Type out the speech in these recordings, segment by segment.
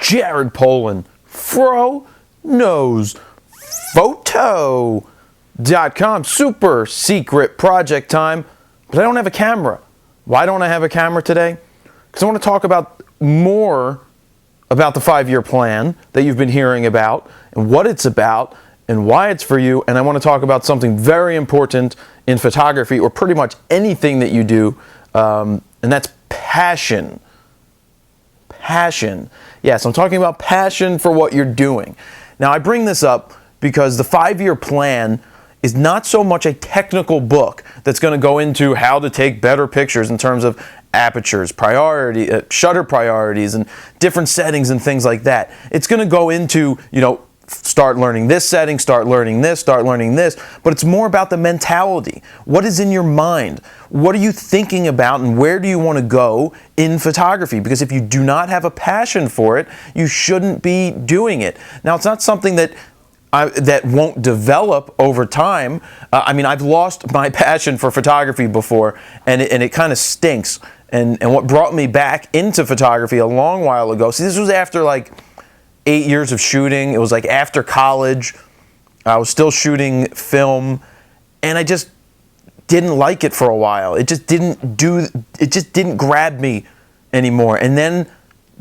Jared Polin, Fro knows photo.com. Super secret project time, but I don't have a camera. Why don't I have a camera today? Because I want to talk about more about the 5-year plan that you've been hearing about and what it's about and why it's for you. And I want to talk about something very important in photography or pretty much anything that you do, and that's passion. Passion. Yes, I'm talking about passion for what you're doing. Now, I bring this up because the 5-year plan is not so much a technical book that's going to go into how to take better pictures in terms of apertures, shutter priorities, and different settings and things like that. It's going to go into, start learning this setting, start learning this, but it's more about the mentality. What is in your mind? What are you thinking about, and where do you want to go in photography? Because if you do not have a passion for it, you shouldn't be doing it. Now, it's not something that won't develop over time. I've lost my passion for photography before, and it kind of stinks. And what brought me back into photography a long while ago, see, this was after like 8 years of shooting. It was like after college. I was still shooting film, and I just didn't like it for a while. It just didn't grab me anymore. And then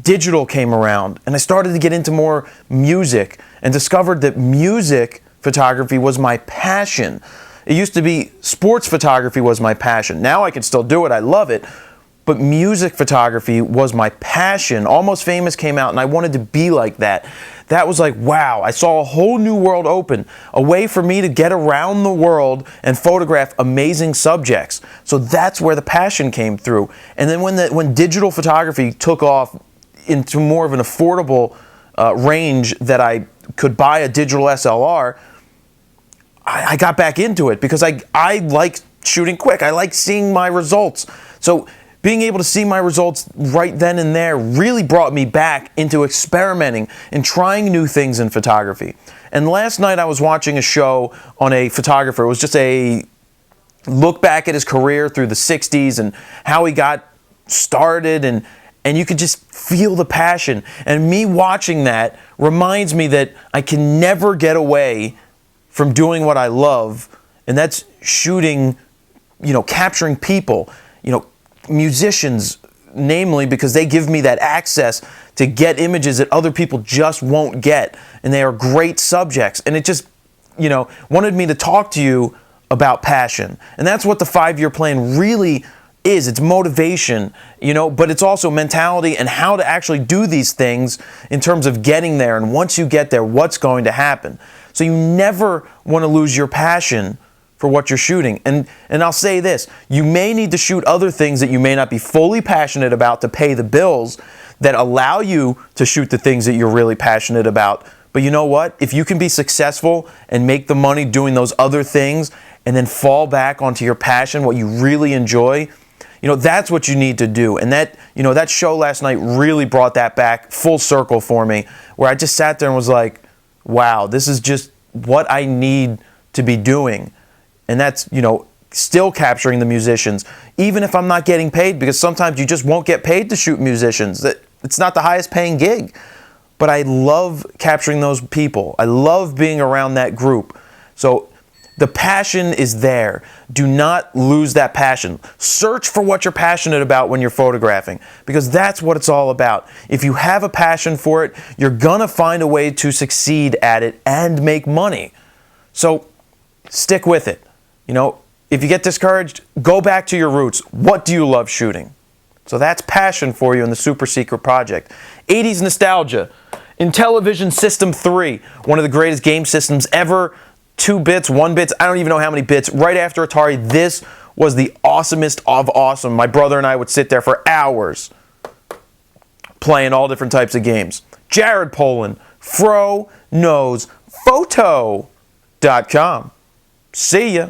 digital came around, and I started to get into more music and discovered that music photography was my passion. It used to be sports photography was my passion. Now I can still do it. I love it. But music photography was my passion. Almost Famous came out, and I wanted to be like that. That was like, wow, I saw a whole new world open, a way for me to get around the world and photograph amazing subjects. So that's where the passion came through. And then when digital photography took off into more of an affordable range that I could buy a digital SLR, I got back into it because I like shooting quick. I like seeing my results. So being able to see my results right then and there really brought me back into experimenting and trying new things in photography. And last night I was watching a show on a photographer. It was just a look back at his career through the 60s and how he got started, and you could just feel the passion. And me watching that reminds me that I can never get away from doing what I love, and that's shooting, capturing people, musicians, namely, because they give me that access to get images that other people just won't get, and they are great subjects. And it just, wanted me to talk to you about passion. And that's what the 5-year plan really is. It's motivation, but it's also mentality and how to actually do these things in terms of getting there. And once you get there, what's going to happen? So you never want to lose your passion for what you're shooting. And I'll say this, you may need to shoot other things that you may not be fully passionate about to pay the bills that allow you to shoot the things that you're really passionate about. But you know what? If you can be successful and make the money doing those other things and then fall back onto your passion, what you really enjoy, that's what you need to do. And that show last night really brought that back full circle for me, where I just sat there and was like, wow, this is just what I need to be doing. And that's, still capturing the musicians, even if I'm not getting paid, because sometimes you just won't get paid to shoot musicians. It's not the highest paying gig. But I love capturing those people. I love being around that group. So the passion is there. Do not lose that passion. Search for what you're passionate about when you're photographing, because that's what it's all about. If you have a passion for it, you're going to find a way to succeed at it and make money. So stick with it. If you get discouraged, go back to your roots. What do you love shooting? So that's passion for you in the Super Secret Project. 80s nostalgia. Intellivision System 3, one of the greatest game systems ever. 2 bits, 1 bits, I don't even know how many bits. Right after Atari, this was the awesomest of awesome. My brother and I would sit there for hours playing all different types of games. Jared Polin, Fro knows photo.com. See ya.